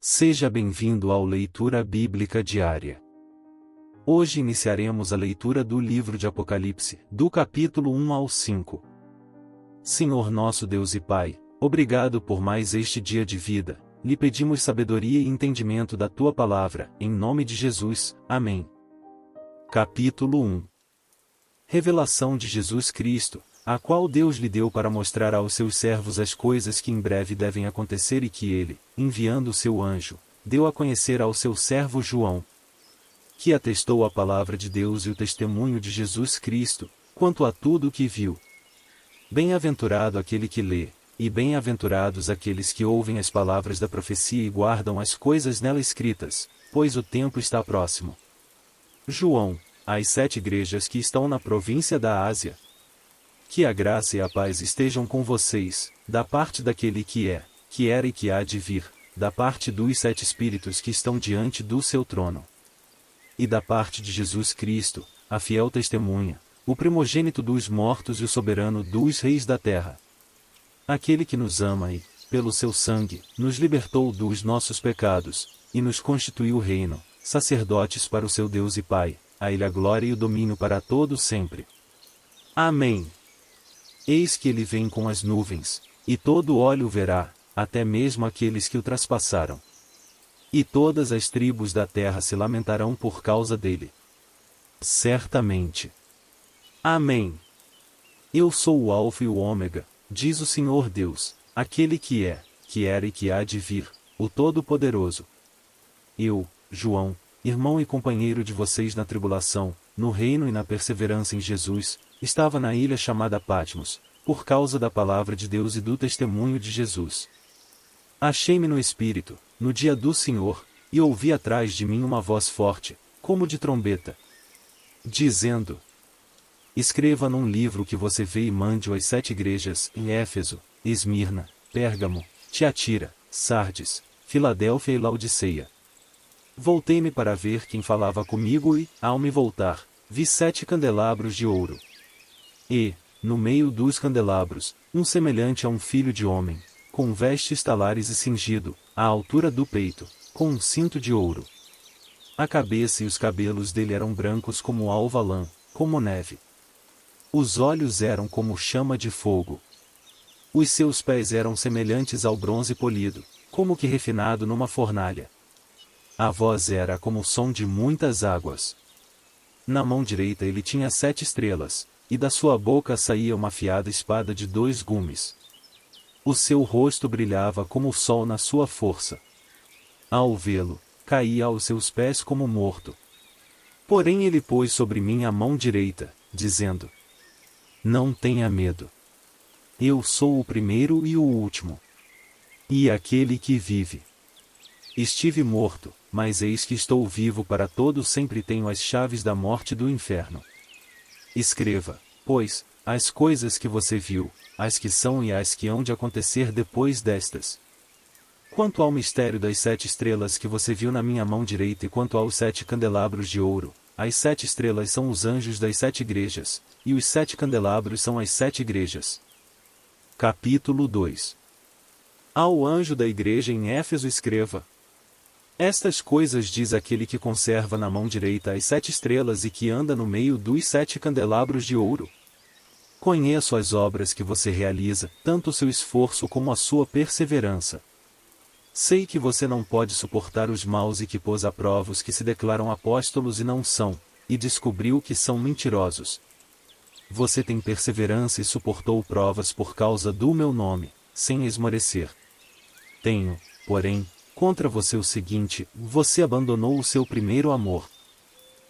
Seja bem-vindo ao Leitura Bíblica Diária. Hoje iniciaremos a leitura do livro de Apocalipse, do capítulo 1 ao 5. Senhor nosso Deus e Pai, obrigado por mais este dia de vida. Lhe pedimos sabedoria e entendimento da Tua palavra, em nome de Jesus. Amém. Capítulo 1. Revelação de Jesus Cristo, a qual Deus lhe deu para mostrar aos seus servos as coisas que em breve devem acontecer e que ele, enviando o seu anjo, deu a conhecer ao seu servo João, que atestou a palavra de Deus e o testemunho de Jesus Cristo, quanto a tudo o que viu. Bem-aventurado aquele que lê, e bem-aventurados aqueles que ouvem as palavras da profecia e guardam as coisas nela escritas, pois o tempo está próximo. João, às 7 igrejas que estão na província da Ásia. Que a graça e a paz estejam com vocês, da parte daquele que é, que era e que há de vir, da parte dos 7 Espíritos que estão diante do seu trono. E da parte de Jesus Cristo, a fiel testemunha, o primogênito dos mortos e o soberano dos reis da terra. Aquele que nos ama e, pelo seu sangue, nos libertou dos nossos pecados, e nos constituiu reino, sacerdotes para o seu Deus e Pai, a ele a glória e o domínio para todo sempre. Amém. Eis que ele vem com as nuvens, e todo olho o verá, até mesmo aqueles que o traspassaram. E todas as tribos da terra se lamentarão por causa dele. Certamente. Amém. Eu sou o Alfa e o Ômega, diz o Senhor Deus, aquele que é, que era e que há de vir, o Todo-Poderoso. Eu, João, irmão e companheiro de vocês na tribulação, no reino e na perseverança em Jesus, estava na ilha chamada Patmos, por causa da palavra de Deus e do testemunho de Jesus. Achei-me no Espírito, no dia do Senhor, e ouvi atrás de mim uma voz forte, como de trombeta, dizendo: Escreva num livro que você vê e mande-o às 7 igrejas, em Éfeso, Esmirna, Pérgamo, Tiatira, Sardes, Filadélfia e Laodiceia. Voltei-me para ver quem falava comigo e, ao me voltar, vi 7 candelabros de ouro. E, no meio dos candelabros, um semelhante a um filho de homem, com vestes talares e cingido, à altura do peito, com um cinto de ouro. A cabeça e os cabelos dele eram brancos como alva lã, como neve. Os olhos eram como chama de fogo. Os seus pés eram semelhantes ao bronze polido, como que refinado numa fornalha. A voz era como o som de muitas águas. Na mão direita ele tinha 7 estrelas, e da sua boca saía uma afiada espada de 2 gumes. O seu rosto brilhava como o sol na sua força. Ao vê-lo, caía aos seus pés como morto. Porém ele pôs sobre mim a mão direita, dizendo: Não tenha medo. Eu sou o primeiro e o último. E aquele que vive. Estive morto, mas eis que estou vivo para todo sempre, tenho as chaves da morte e do inferno. Escreva, pois, as coisas que você viu, as que são e as que hão de acontecer depois destas. Quanto ao mistério das 7 estrelas que você viu na minha mão direita e quanto aos 7 candelabros de ouro, as 7 estrelas são os anjos das 7 igrejas, e os 7 candelabros são as 7 igrejas. Capítulo 2. Ao anjo da igreja em Éfeso escreva: Estas coisas diz aquele que conserva na mão direita as 7 estrelas e que anda no meio dos 7 candelabros de ouro. Conheço as obras que você realiza, tanto o seu esforço como a sua perseverança. Sei que você não pode suportar os maus e que pôs à prova os que se declaram apóstolos e não são, e descobriu que são mentirosos. Você tem perseverança e suportou provas por causa do meu nome, sem esmorecer. Tenho, porém, contra você o seguinte: você abandonou o seu primeiro amor.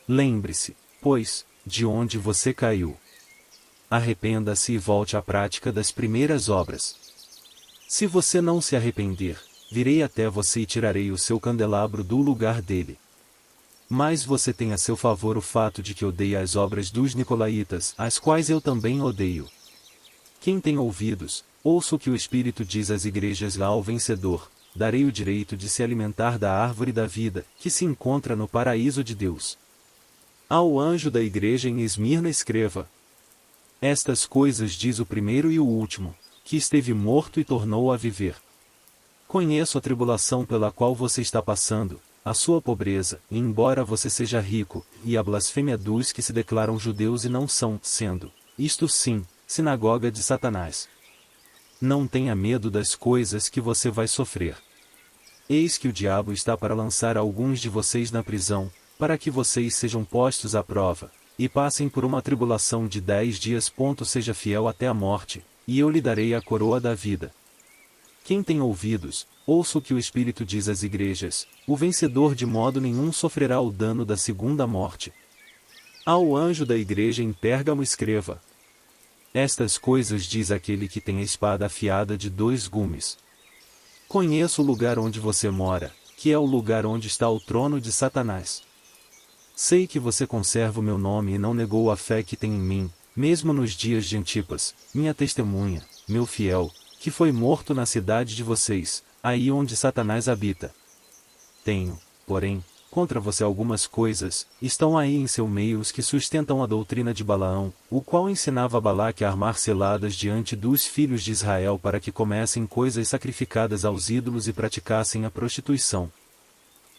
Lembre-se, pois, de onde você caiu. Arrependa-se e volte à prática das primeiras obras. Se você não se arrepender, virei até você e tirarei o seu candelabro do lugar dele. Mas você tem a seu favor o fato de que odeia as obras dos nicolaítas, as quais eu também odeio. Quem tem ouvidos, ouça o que o Espírito diz às igrejas. Ao vencedor, darei o direito de se alimentar da árvore da vida, que se encontra no paraíso de Deus. Ao anjo da igreja em Esmirna escreva: Estas coisas diz o primeiro e o último, que esteve morto e tornou a viver. Conheço a tribulação pela qual você está passando, a sua pobreza, e embora você seja rico, e a blasfêmia dos que se declaram judeus e não são, sendo, isto sim, sinagoga de Satanás. Não tenha medo das coisas que você vai sofrer. Eis que o diabo está para lançar alguns de vocês na prisão, para que vocês sejam postos à prova, e passem por uma tribulação de 10 dias. Seja fiel até a morte, e eu lhe darei a coroa da vida. Quem tem ouvidos, ouça o que o Espírito diz às igrejas: o vencedor de modo nenhum sofrerá o dano da segunda morte. Ao anjo da igreja em Pérgamo escreva: estas coisas diz aquele que tem a espada afiada de 2 gumes. Conheço o lugar onde você mora, que é o lugar onde está o trono de Satanás. Sei que você conserva o meu nome e não negou a fé que tem em mim, mesmo nos dias de Antipas, minha testemunha, meu fiel, que foi morto na cidade de vocês, aí onde Satanás habita. Tenho, porém, contra você algumas coisas. Estão aí em seu meio os que sustentam a doutrina de Balaão, o qual ensinava a Balaque a armar ciladas diante dos filhos de Israel para que comessem coisas sacrificadas aos ídolos e praticassem a prostituição.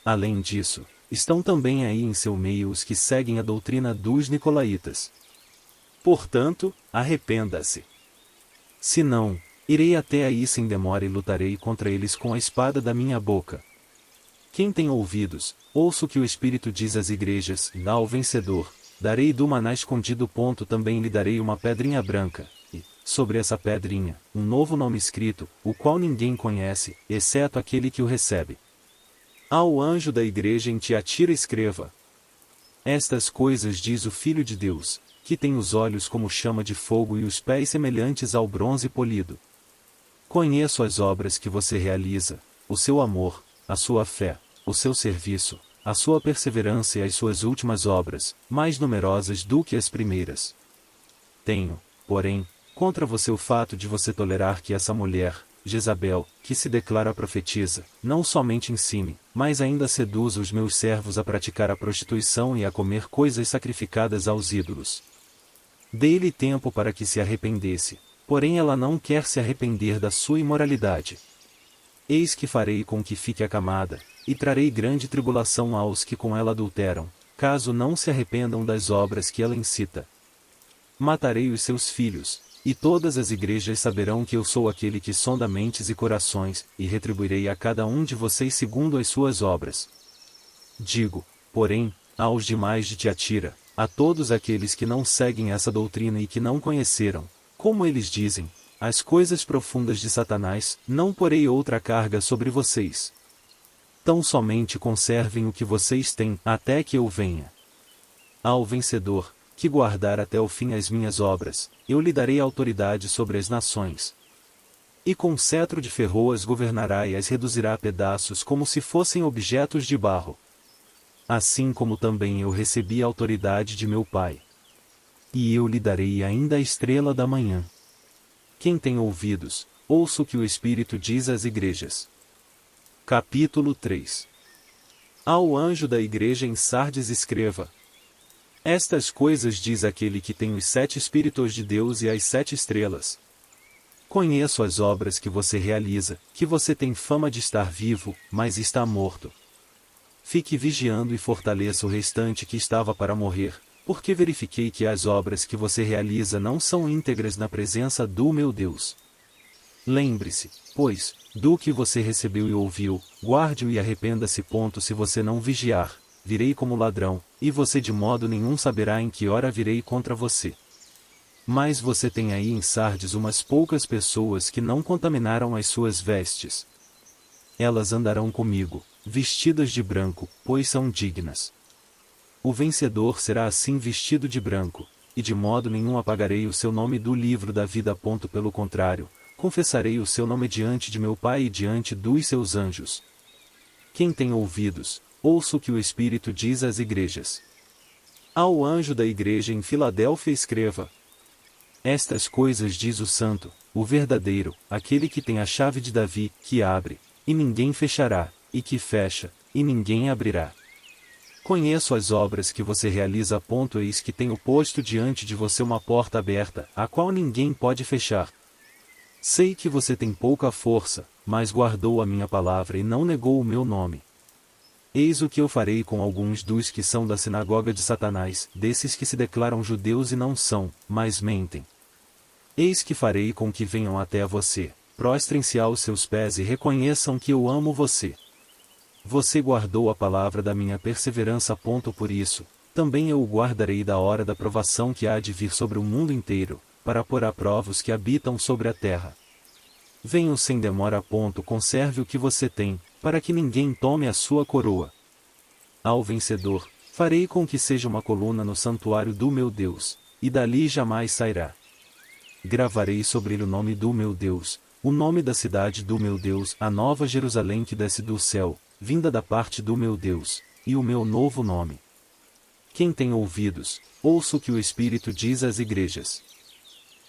Além disso, estão também aí em seu meio os que seguem a doutrina dos nicolaítas. Portanto, arrependa-se. Se não, irei até aí sem demora e lutarei contra eles com a espada da minha boca. Quem tem ouvidos, ouça o que o Espírito diz às igrejas: ao vencedor, darei do maná escondido. Também lhe darei uma pedrinha branca, e, sobre essa pedrinha, um novo nome escrito, o qual ninguém conhece, exceto aquele que o recebe. Ao anjo da igreja em Tiatira escreva: estas coisas diz o Filho de Deus, que tem os olhos como chama de fogo e os pés semelhantes ao bronze polido. Conheço as obras que você realiza, o seu amor, a sua fé, o seu serviço, a sua perseverança e as suas últimas obras, mais numerosas do que as primeiras. Tenho, porém, contra você o fato de você tolerar que essa mulher, Jezabel, que se declara profetisa, não somente ensine, mas ainda seduza os meus servos a praticar a prostituição e a comer coisas sacrificadas aos ídolos. Dei-lhe tempo para que se arrependesse, porém ela não quer se arrepender da sua imoralidade. Eis que farei com que fique acamada, e trarei grande tribulação aos que com ela adulteram, caso não se arrependam das obras que ela incita. Matarei os seus filhos, e todas as igrejas saberão que eu sou aquele que sonda mentes e corações, e retribuirei a cada um de vocês segundo as suas obras. Digo, porém, aos demais de Tiatira, a todos aqueles que não seguem essa doutrina e que não conheceram, como eles dizem, as coisas profundas de Satanás, não porei outra carga sobre vocês. Tão somente conservem o que vocês têm, até que eu venha. Ao vencedor, que guardar até o fim as minhas obras, eu lhe darei autoridade sobre as nações. E com cetro de ferro as governará e as reduzirá a pedaços como se fossem objetos de barro. Assim como também eu recebi a autoridade de meu Pai. E eu lhe darei ainda a estrela da manhã. Quem tem ouvidos, ouça o que o Espírito diz às igrejas. Capítulo 3. Ao anjo da igreja em Sardes escreva: estas coisas diz aquele que tem os 7 Espíritos de Deus e as 7 estrelas. Conheço as obras que você realiza, que você tem fama de estar vivo, mas está morto. Fique vigiando e fortaleça o restante que estava para morrer, porque verifiquei que as obras que você realiza não são íntegras na presença do meu Deus. Lembre-se, pois, do que você recebeu e ouviu, guarde-o e arrependa-se. Se você não vigiar, virei como ladrão, e você de modo nenhum saberá em que hora virei contra você. Mas você tem aí em Sardes umas poucas pessoas que não contaminaram as suas vestes. Elas andarão comigo, vestidas de branco, pois são dignas. O vencedor será assim vestido de branco, e de modo nenhum apagarei o seu nome do livro da vida. Pelo contrário, confessarei o seu nome diante de meu Pai e diante dos seus anjos. Quem tem ouvidos, ouça o que o Espírito diz às igrejas. Ao anjo da igreja em Filadélfia escreva: estas coisas diz o Santo, o verdadeiro, aquele que tem a chave de Davi, que abre, e ninguém fechará, e que fecha, e ninguém abrirá. Conheço as obras que você realiza. Eis que tenho posto diante de você uma porta aberta, a qual ninguém pode fechar. Sei que você tem pouca força, mas guardou a minha palavra e não negou o meu nome. Eis o que eu farei com alguns dos que são da sinagoga de Satanás, desses que se declaram judeus e não são, mas mentem. Eis que farei com que venham até a você, prostrem-se aos seus pés e reconheçam que eu amo você. Você guardou a palavra da minha perseverança. Por isso, também eu o guardarei da hora da provação que há de vir sobre o mundo inteiro, para pôr à prova os que habitam sobre a terra. Venho sem demora. Conserve o que você tem, para que ninguém tome a sua coroa. Ao vencedor, farei com que seja uma coluna no santuário do meu Deus, e dali jamais sairá. Gravarei sobre ele o nome do meu Deus, o nome da cidade do meu Deus, a nova Jerusalém que desce do céu, vinda da parte do meu Deus, e o meu novo nome. Quem tem ouvidos, ouça o que o Espírito diz às igrejas.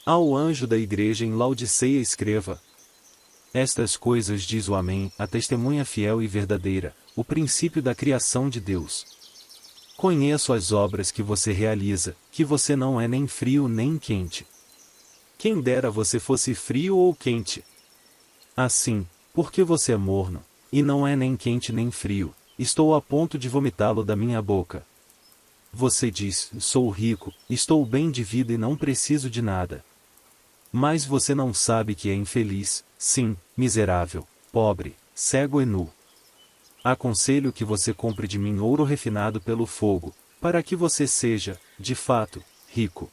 Ao anjo da igreja em Laodiceia escreva: estas coisas diz o Amém, a testemunha fiel e verdadeira, o princípio da criação de Deus. Conheço as obras que você realiza, que você não é nem frio nem quente. Quem dera você fosse frio ou quente. Assim, porque você é morno, e não é nem quente nem frio, estou a ponto de vomitá-lo da minha boca. Você diz: sou rico, estou bem de vida e não preciso de nada. Mas você não sabe que é infeliz, sim, miserável, pobre, cego e nu. Aconselho que você compre de mim ouro refinado pelo fogo, para que você seja, de fato, rico.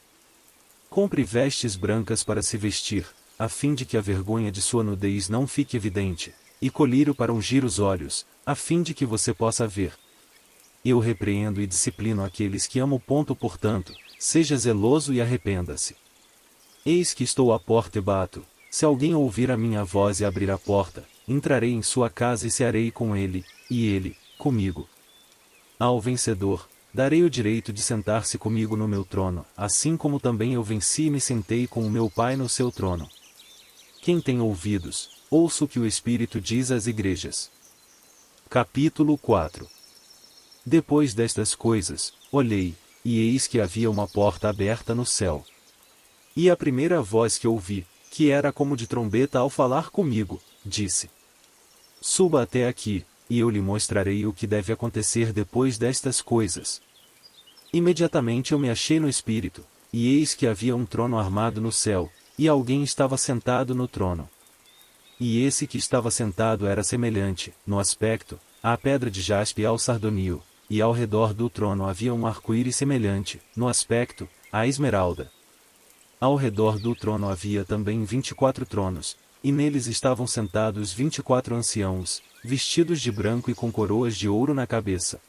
Compre vestes brancas para se vestir, a fim de que a vergonha de sua nudez não fique evidente, e colírio para ungir os olhos, a fim de que você possa ver. Eu repreendo e disciplino aqueles que amo. Portanto, seja zeloso e arrependa-se. Eis que estou à porta e bato. Se alguém ouvir a minha voz e abrir a porta, entrarei em sua casa e cearei com ele, e ele, comigo. Ao vencedor, darei o direito de sentar-se comigo no meu trono, assim como também eu venci e me sentei com o meu Pai no seu trono. Quem tem ouvidos, ouça o que o Espírito diz às igrejas. Capítulo 4. Depois destas coisas, olhei, e eis que havia uma porta aberta no céu. E a primeira voz que ouvi, que era como de trombeta ao falar comigo, disse: suba até aqui, e eu lhe mostrarei o que deve acontecer depois destas coisas. Imediatamente eu me achei no Espírito, e eis que havia um trono armado no céu, e alguém estava sentado no trono. E esse que estava sentado era semelhante, no aspecto, à pedra de jaspe e ao sardônio, e ao redor do trono havia um arco-íris semelhante, no aspecto, à esmeralda. Ao redor do trono havia também 24 tronos, e neles estavam sentados 24 anciãos, vestidos de branco e com coroas de ouro na cabeça.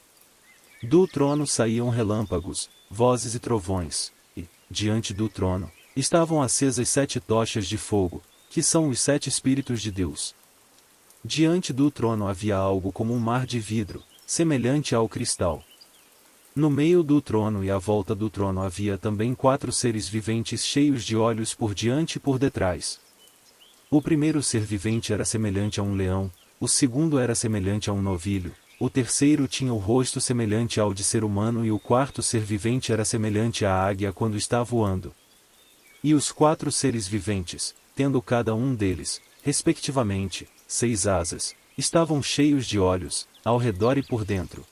Do trono saíam relâmpagos, vozes e trovões, e, diante do trono, estavam acesas 7 tochas de fogo, que são os 7 Espíritos de Deus. Diante do trono havia algo como um mar de vidro, semelhante ao cristal. No meio do trono e à volta do trono havia também 4 seres viventes cheios de olhos por diante e por detrás. O primeiro ser vivente era semelhante a um leão, o segundo era semelhante a um novilho, o terceiro tinha o rosto semelhante ao de ser humano e o quarto ser vivente era semelhante à águia quando está voando. E os 4 seres viventes, tendo cada um deles, respectivamente, 6 asas, estavam cheios de olhos, ao redor e por dentro.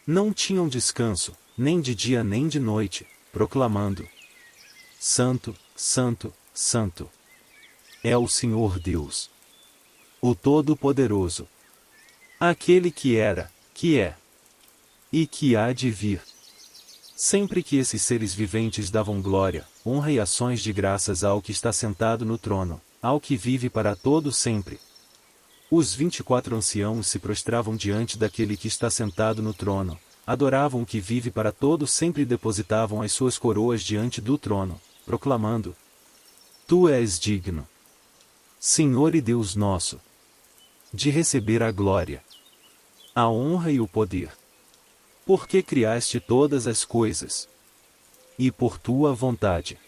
Não tinham descanso, nem de dia nem de noite, proclamando: Santo, Santo, Santo é o Senhor Deus, o Todo-Poderoso, aquele que era, que é e que há de vir. Sempre que esses seres viventes davam glória, honra e ações de graças ao que está sentado no trono, ao que vive para todo sempre. Os 24 anciãos se prostravam diante daquele que está sentado no trono, adoravam o que vive para todo sempre e depositavam as suas coroas diante do trono, proclamando: Tu és digno, Senhor e Deus nosso, de receber a glória, a honra e o poder. Porque criaste todas as coisas, e por tua vontade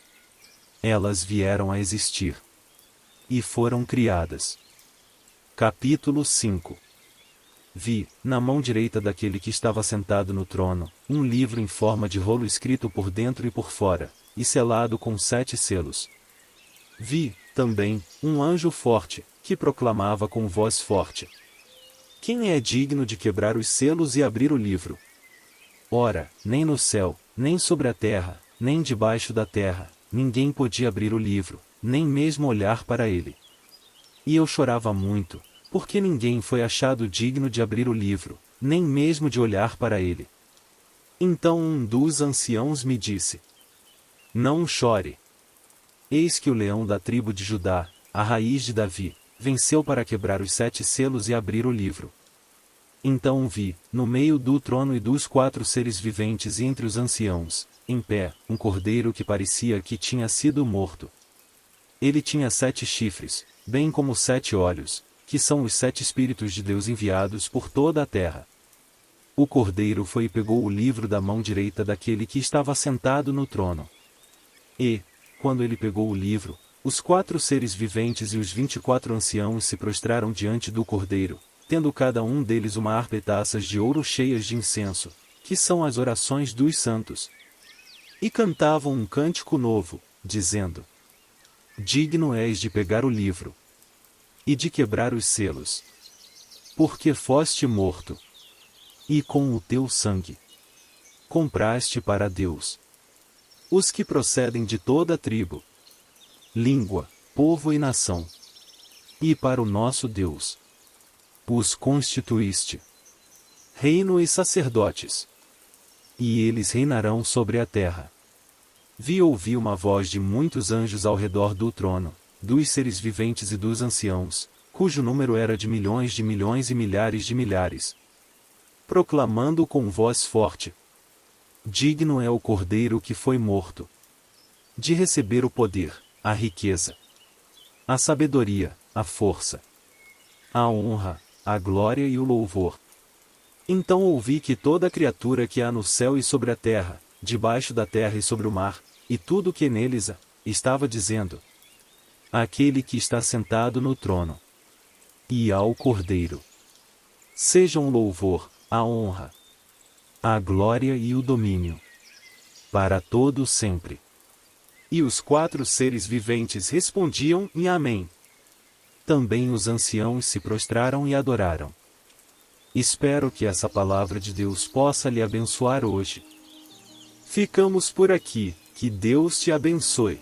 elas vieram a existir, e foram criadas. Capítulo 5. Vi, na mão direita daquele que estava sentado no trono, um livro em forma de rolo escrito por dentro e por fora, e selado com 7 selos. Vi, também, um anjo forte, que proclamava com voz forte: Quem é digno de quebrar os selos e abrir o livro? Ora, nem no céu, nem sobre a terra, nem debaixo da terra, ninguém podia abrir o livro, nem mesmo olhar para ele. E eu chorava muito, porque ninguém foi achado digno de abrir o livro, nem mesmo de olhar para ele. Então um dos anciãos me disse: Não chore. Eis que o leão da tribo de Judá, a raiz de Davi, venceu para quebrar os 7 selos e abrir o livro. Então vi, no meio do trono e dos 4 seres viventes e entre os anciãos, em pé, um cordeiro que parecia que tinha sido morto. Ele tinha 7 chifres, bem como 7 olhos, que são os 7 Espíritos de Deus enviados por toda a terra. O cordeiro foi e pegou o livro da mão direita daquele que estava sentado no trono. E, quando ele pegou o livro, os 4 seres viventes e os 24 anciãos se prostraram diante do cordeiro, tendo cada um deles uma harpa e taças de ouro cheias de incenso, que são as orações dos santos. E cantavam um cântico novo, dizendo: Digno és de pegar o livro e de quebrar os selos, porque foste morto, e com o teu sangue compraste para Deus os que procedem de toda tribo, língua, povo e nação, e para o nosso Deus os constituíste reino e sacerdotes, e eles reinarão sobre a terra. Ouvi uma voz de muitos anjos ao redor do trono, dos seres viventes e dos anciãos, cujo número era de milhões e milhares de milhares, proclamando com voz forte: Digno é o cordeiro que foi morto de receber o poder, a riqueza, a sabedoria, a força, a honra, a glória e o louvor. Então ouvi que toda criatura que há no céu e sobre a terra, debaixo da terra e sobre o mar, e tudo o que neles há, estava dizendo: Aquele que está sentado no trono e ao Cordeiro sejam o louvor, a honra, a glória e o domínio para todo sempre. E os 4 seres viventes respondiam: e Amém. Também os anciãos se prostraram e adoraram. Espero que essa palavra de Deus possa lhe abençoar hoje. Ficamos por aqui, que Deus te abençoe.